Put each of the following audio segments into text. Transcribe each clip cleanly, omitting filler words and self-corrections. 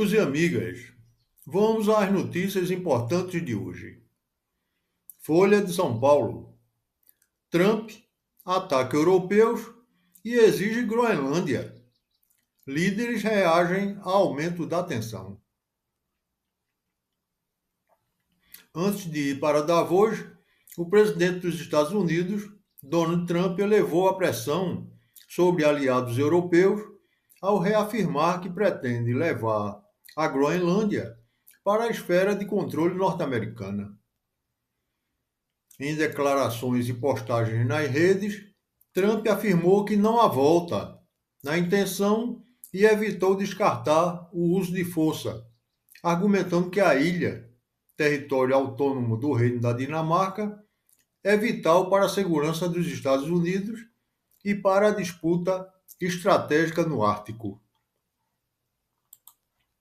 Amigos e amigas, vamos às notícias importantes de hoje. Folha de São Paulo. Trump ataca europeus e exige Groenlândia. Líderes reagem ao aumento da tensão. Antes de ir para Davos, o presidente dos Estados Unidos, Donald Trump, elevou a pressão sobre aliados europeus ao reafirmar que pretende levar a Groenlândia para a esfera de controle norte-americana. Em declarações e postagens nas redes, Trump afirmou que não há volta na intenção e evitou descartar o uso de força, argumentando que a ilha, território autônomo do Reino da Dinamarca, é vital para a segurança dos Estados Unidos e para a disputa estratégica no Ártico.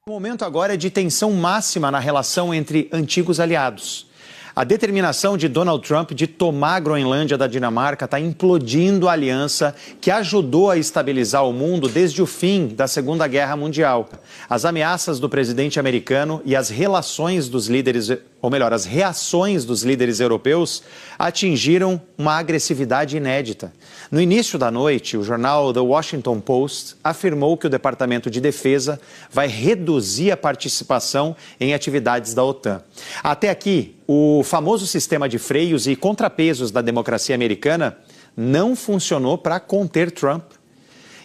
O momento agora é de tensão máxima na relação entre antigos aliados. A determinação de Donald Trump de tomar a Groenlândia da Dinamarca está implodindo a aliança que ajudou a estabilizar o mundo desde o fim da Segunda Guerra Mundial. As ameaças do presidente americano e as relações dos líderes, ou melhor, as reações dos líderes europeus atingiram uma agressividade inédita. No início da noite, o jornal The Washington Post afirmou que o Departamento de Defesa vai reduzir a participação em atividades da OTAN. Até aqui, o famoso sistema de freios e contrapesos da democracia americana não funcionou para conter Trump.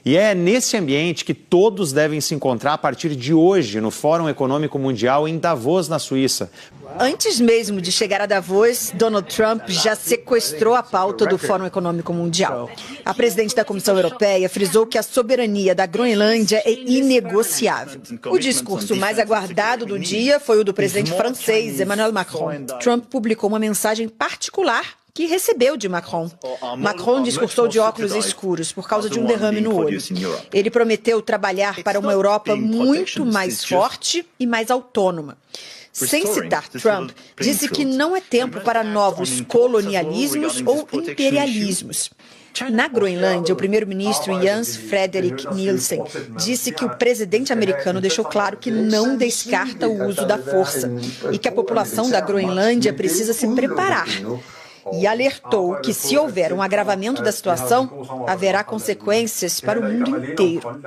E é nesse ambiente que todos devem se encontrar a partir de hoje no Fórum Econômico Mundial em Davos, na Suíça. Antes mesmo de chegar a Davos, Donald Trump já sequestrou a pauta do Fórum Econômico Mundial. A presidente da Comissão Europeia frisou que a soberania da Groenlândia é inegociável. O discurso mais aguardado do dia foi o do presidente francês, Emmanuel Macron. Trump publicou uma mensagem particular que recebeu de Macron. Macron discursou de óculos escuros por causa de um derrame no olho. Ele prometeu trabalhar para uma Europa muito mais forte e mais autônoma. Sem citar Trump, disse que não é tempo para novos colonialismos ou imperialismos. Na Groenlândia, o primeiro-ministro Jens Frederik Nielsen disse que o presidente americano deixou claro que não descarta o uso da força e que a população da Groenlândia precisa se preparar. E alertou que, se houver um agravamento da situação, haverá consequências para o mundo inteiro.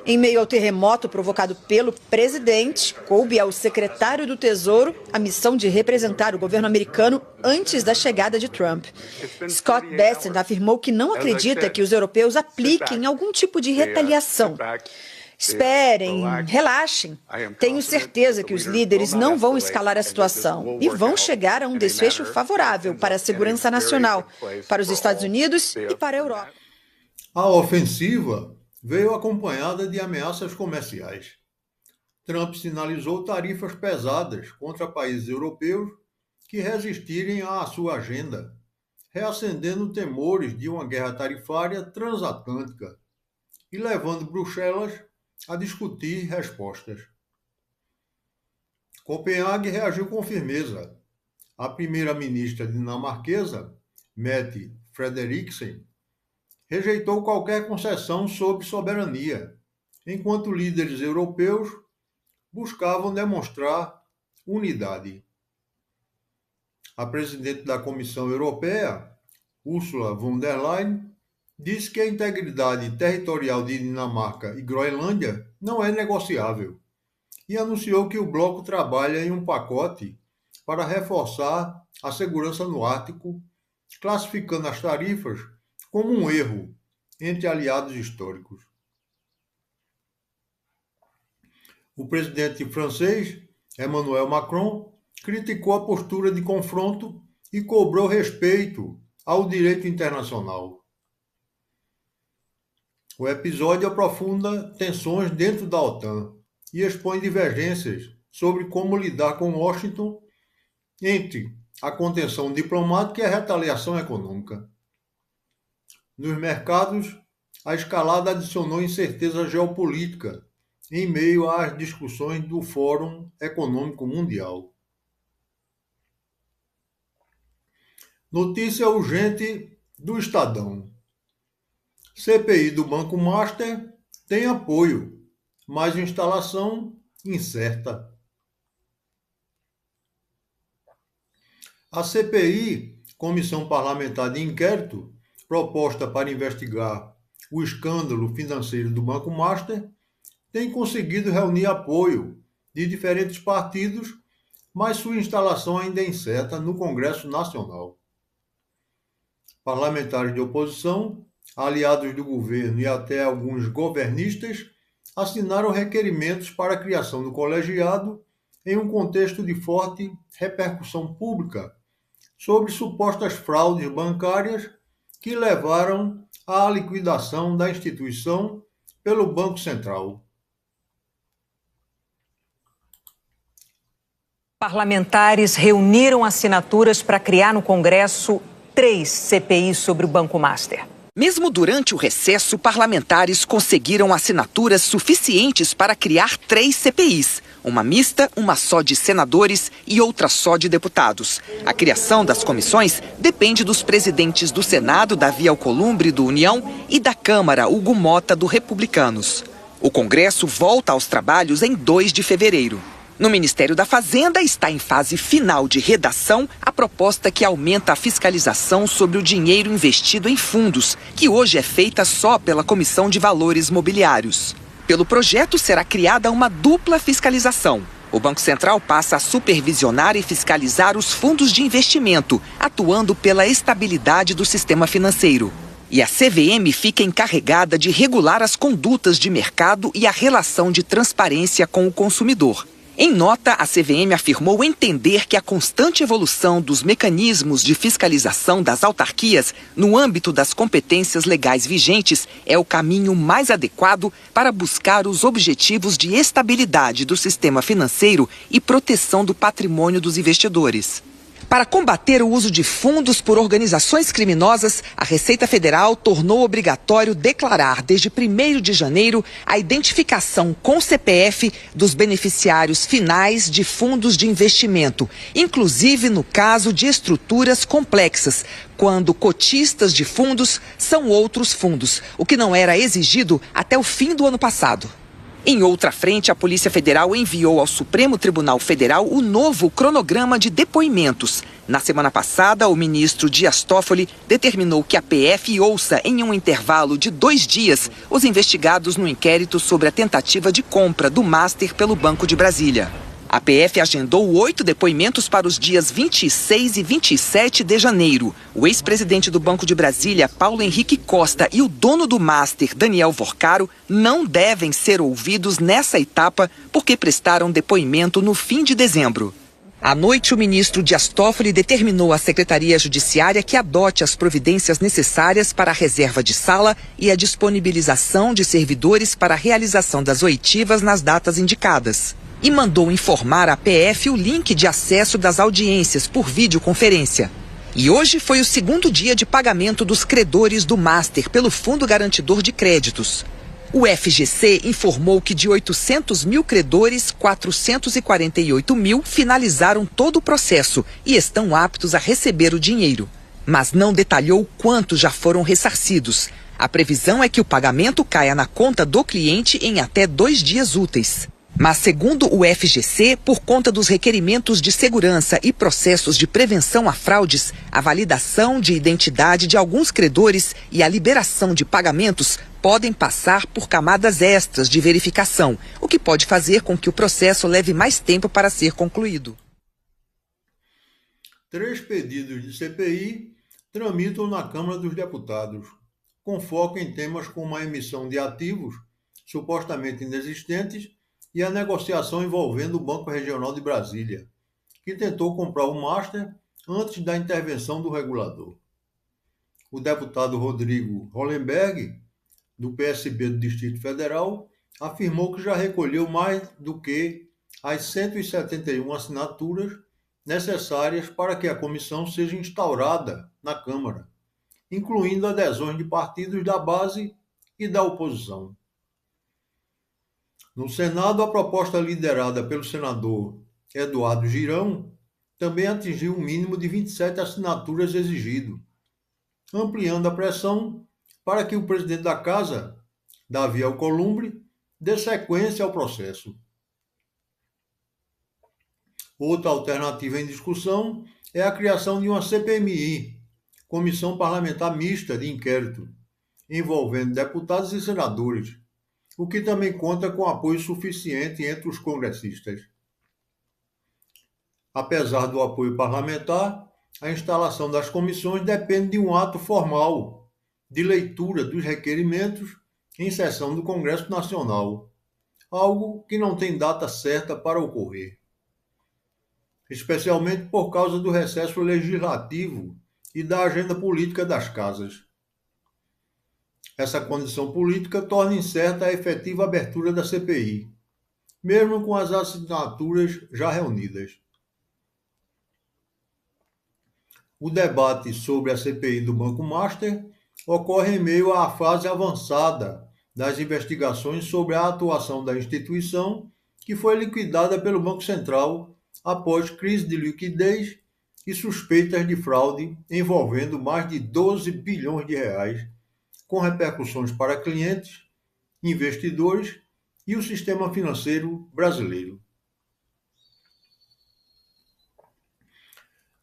Em meio ao terremoto provocado pelo presidente, coube ao secretário do Tesouro a missão de representar o governo americano antes da chegada de Trump. Scott Bessent afirmou que não acredita que os europeus apliquem algum tipo de retaliação. Esperem, relaxem. Tenho certeza que os líderes não vão escalar a situação e vão chegar a um desfecho favorável para a segurança nacional, para os Estados Unidos e para a Europa. A ofensiva veio acompanhada de ameaças comerciais. Trump sinalizou tarifas pesadas contra países europeus que resistirem à sua agenda, reacendendo temores de uma guerra tarifária transatlântica e levando Bruxelas a discutir respostas. Copenhague reagiu com firmeza. A primeira-ministra dinamarquesa, Mette Frederiksen, rejeitou qualquer concessão sobre soberania, enquanto líderes europeus buscavam demonstrar unidade. A presidente da Comissão Europeia, Ursula von der Leyen, disse que a integridade territorial de Dinamarca e Groenlândia não é negociável e anunciou que o bloco trabalha em um pacote para reforçar a segurança no Ártico, classificando as tarifas como um erro entre aliados históricos. O presidente francês, Emmanuel Macron, criticou a postura de confronto e cobrou respeito ao direito internacional. O episódio aprofunda tensões dentro da OTAN e expõe divergências sobre como lidar com Washington entre a contenção diplomática e a retaliação econômica. Nos mercados, a escalada adicionou incerteza geopolítica em meio às discussões do Fórum Econômico Mundial. Notícia urgente do Estadão. CPI do Banco Master tem apoio, mas instalação incerta. A CPI, Comissão Parlamentar de Inquérito, proposta para investigar o escândalo financeiro do Banco Master, tem conseguido reunir apoio de diferentes partidos, mas sua instalação ainda é incerta no Congresso Nacional. Parlamentares de oposição, aliados do governo e até alguns governistas assinaram requerimentos para a criação do colegiado em um contexto de forte repercussão pública sobre supostas fraudes bancárias que levaram à liquidação da instituição pelo Banco Central. Parlamentares reuniram assinaturas para criar no Congresso 3 CPIs sobre o Banco Master. Mesmo durante o recesso, parlamentares conseguiram assinaturas suficientes para criar 3 CPIs. Uma mista, uma só de senadores e outra só de deputados. A criação das comissões depende dos presidentes do Senado, Davi Alcolumbre, do União, e da Câmara, Hugo Mota, do Republicanos. O Congresso volta aos trabalhos em 2 de fevereiro. No Ministério da Fazenda está em fase final de redação a proposta que aumenta a fiscalização sobre o dinheiro investido em fundos, que hoje é feita só pela Comissão de Valores Mobiliários. Pelo projeto será criada uma dupla fiscalização. O Banco Central passa a supervisionar e fiscalizar os fundos de investimento, atuando pela estabilidade do sistema financeiro. E a CVM fica encarregada de regular as condutas de mercado e a relação de transparência com o consumidor. Em nota, a CVM afirmou entender que a constante evolução dos mecanismos de fiscalização das autarquias no âmbito das competências legais vigentes é o caminho mais adequado para buscar os objetivos de estabilidade do sistema financeiro e proteção do patrimônio dos investidores. Para combater o uso de fundos por organizações criminosas, a Receita Federal tornou obrigatório declarar desde 1º de janeiro a identificação com CPF dos beneficiários finais de fundos de investimento, inclusive no caso de estruturas complexas, quando cotistas de fundos são outros fundos, o que não era exigido até o fim do ano passado. Em outra frente, a Polícia Federal enviou ao Supremo Tribunal Federal o novo cronograma de depoimentos. Na semana passada, o ministro Dias Toffoli determinou que a PF ouça em um intervalo de 2 dias os investigados no inquérito sobre a tentativa de compra do Master pelo Banco de Brasília. A PF agendou 8 depoimentos para os dias 26 e 27 de janeiro. O ex-presidente do Banco de Brasília, Paulo Henrique Costa, e o dono do Master, Daniel Vorcaro, não devem ser ouvidos nessa etapa porque prestaram depoimento no fim de dezembro. À noite, o ministro Dias Toffoli determinou à Secretaria Judiciária que adote as providências necessárias para a reserva de sala e a disponibilização de servidores para a realização das oitivas nas datas indicadas. E mandou informar à PF o link de acesso das audiências por videoconferência. E hoje foi o 2º dia de pagamento dos credores do Master pelo Fundo Garantidor de Créditos. O FGC informou que de 800 mil credores, 448 mil finalizaram todo o processo e estão aptos a receber o dinheiro. Mas não detalhou quantos já foram ressarcidos. A previsão é que o pagamento caia na conta do cliente em até 2 dias úteis. Mas, segundo o FGC, por conta dos requerimentos de segurança e processos de prevenção a fraudes, a validação de identidade de alguns credores e a liberação de pagamentos podem passar por camadas extras de verificação, o que pode fazer com que o processo leve mais tempo para ser concluído. 3 pedidos de CPI tramitam na Câmara dos Deputados, com foco em temas como a emissão de ativos supostamente inexistentes e a negociação envolvendo o Banco Regional de Brasília, que tentou comprar o Master antes da intervenção do regulador. O deputado Rodrigo Hollenberg, do PSB do Distrito Federal, afirmou que já recolheu mais do que as 171 assinaturas necessárias para que a comissão seja instaurada na Câmara, incluindo adesões de partidos da base e da oposição. No Senado, a proposta liderada pelo senador Eduardo Girão também atingiu um mínimo de 27 assinaturas exigido, ampliando a pressão para que o presidente da Casa, Davi Alcolumbre, dê sequência ao processo. Outra alternativa em discussão é a criação de uma CPMI, Comissão Parlamentar Mista de Inquérito, envolvendo deputados e senadores, o que também conta com apoio suficiente entre os congressistas. Apesar do apoio parlamentar, a instalação das comissões depende de um ato formal de leitura dos requerimentos em sessão do Congresso Nacional, algo que não tem data certa para ocorrer, especialmente por causa do recesso legislativo e da agenda política das casas. Essa condição política torna incerta a efetiva abertura da CPI, mesmo com as assinaturas já reunidas. O debate sobre a CPI do Banco Master ocorre em meio à fase avançada das investigações sobre a atuação da instituição, que foi liquidada pelo Banco Central após crise de liquidez e suspeitas de fraude envolvendo mais de 12 bilhões de reais, com repercussões para clientes, investidores e o sistema financeiro brasileiro.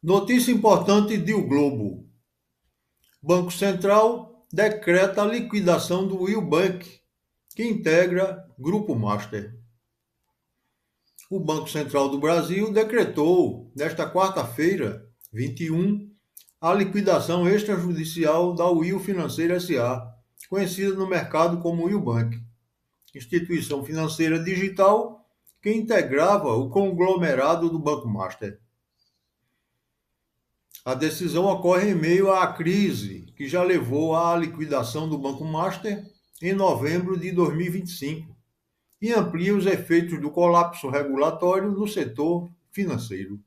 Notícia importante de O Globo. Banco Central decreta a liquidação do Will Bank, que integra Grupo Master. O Banco Central do Brasil decretou, nesta quarta-feira, 21, a liquidação extrajudicial da Will Financeira S.A., conhecida no mercado como Will Bank, instituição financeira digital que integrava o conglomerado do Banco Master. A decisão ocorre em meio à crise que já levou à liquidação do Banco Master em novembro de 2025 e amplia os efeitos do colapso regulatório no setor financeiro.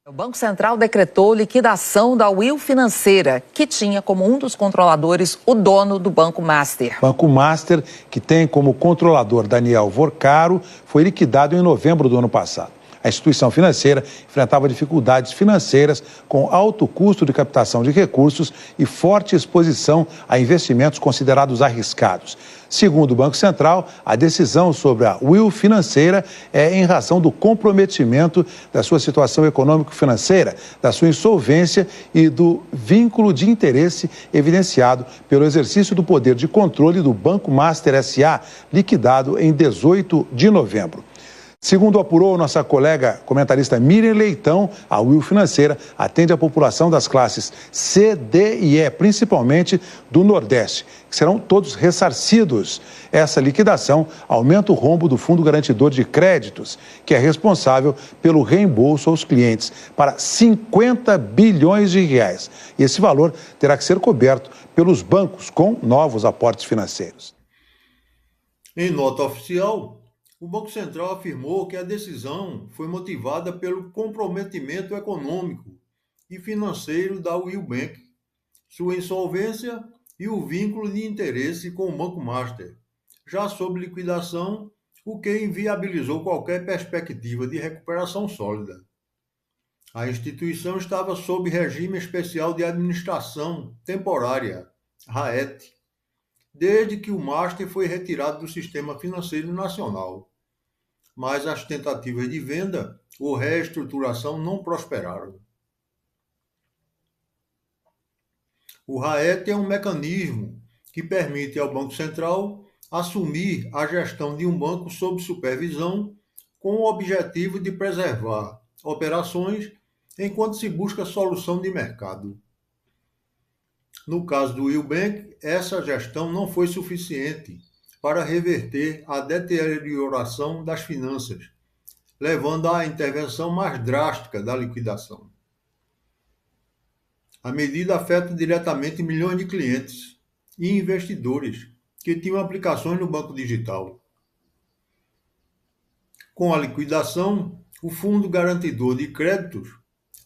O Banco Central decretou liquidação da Will Financeira, que tinha como um dos controladores o dono do Banco Master. Banco Master, que tem como controlador Daniel Vorcaro, foi liquidado em novembro do ano passado. A instituição financeira enfrentava dificuldades financeiras com alto custo de captação de recursos e forte exposição a investimentos considerados arriscados. Segundo o Banco Central, a decisão sobre a Will Financeira é em razão do comprometimento da sua situação econômico-financeira, da sua insolvência e do vínculo de interesse evidenciado pelo exercício do poder de controle do Banco Master S.A., liquidado em 18 de novembro. Segundo apurou nossa colega comentarista Miriam Leitão, a Will Financeira atende a população das classes C, D e E, principalmente do Nordeste, que serão todos ressarcidos. Essa liquidação aumenta o rombo do Fundo Garantidor de Créditos, que é responsável pelo reembolso aos clientes, para 50 bilhões de reais. E esse valor terá que ser coberto pelos bancos com novos aportes financeiros. Em nota oficial, o Banco Central afirmou que a decisão foi motivada pelo comprometimento econômico e financeiro da Will Bank, sua insolvência e o vínculo de interesse com o Banco Master, já sob liquidação, o que inviabilizou qualquer perspectiva de recuperação sólida. A instituição estava sob regime especial de administração temporária, RAET, desde que o Master foi retirado do sistema financeiro nacional. Mas as tentativas de venda ou reestruturação não prosperaram. O RAET é um mecanismo que permite ao Banco Central assumir a gestão de um banco sob supervisão com o objetivo de preservar operações enquanto se busca solução de mercado. No caso do Will Bank, essa gestão não foi suficiente para reverter a deterioração das finanças, levando à intervenção mais drástica da liquidação. A medida afeta diretamente milhões de clientes e investidores que tinham aplicações no banco digital. Com a liquidação, o Fundo Garantidor de Créditos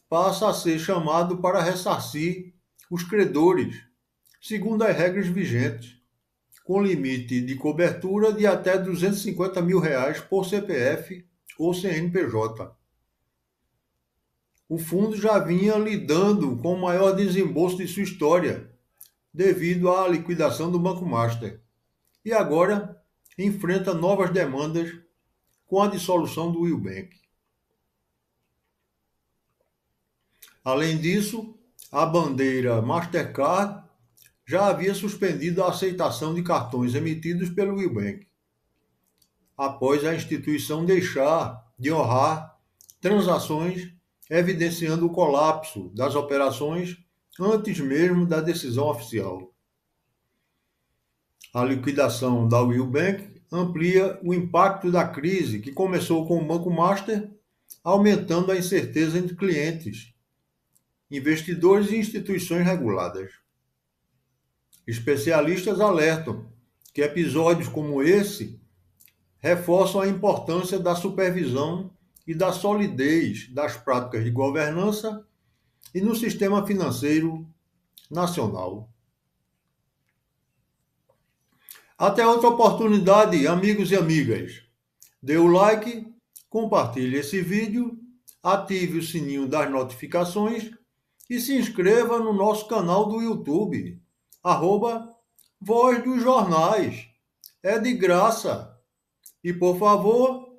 passa a ser chamado para ressarcir os credores, segundo as regras vigentes, com limite de cobertura de até R$ 250 mil por CPF ou CNPJ. O fundo já vinha lidando com o maior desembolso de sua história, devido à liquidação do Banco Master, e agora enfrenta novas demandas com a dissolução do Eubank. Além disso, a bandeira Mastercard já havia suspendido a aceitação de cartões emitidos pelo Eubank, após a instituição deixar de honrar transações, evidenciando o colapso das operações antes mesmo da decisão oficial. A liquidação da Eubank amplia o impacto da crise que começou com o Banco Master, aumentando a incerteza entre clientes, investidores e instituições reguladas. Especialistas alertam que episódios como esse reforçam a importância da supervisão e da solidez das práticas de governança e no sistema financeiro nacional. Até outra oportunidade, amigos e amigas. Dê o like, compartilhe esse vídeo, ative o sininho das notificações e se inscreva no nosso canal do YouTube, @Voz dos Jornais. É de graça. E, por favor,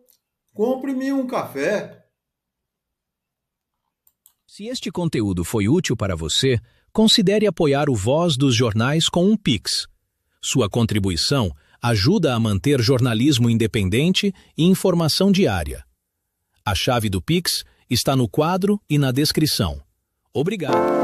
compre-me um café. Se este conteúdo foi útil para você, considere apoiar o Voz dos Jornais com um Pix. Sua contribuição ajuda a manter jornalismo independente e informação diária. A chave do Pix está no quadro e na descrição. Obrigado.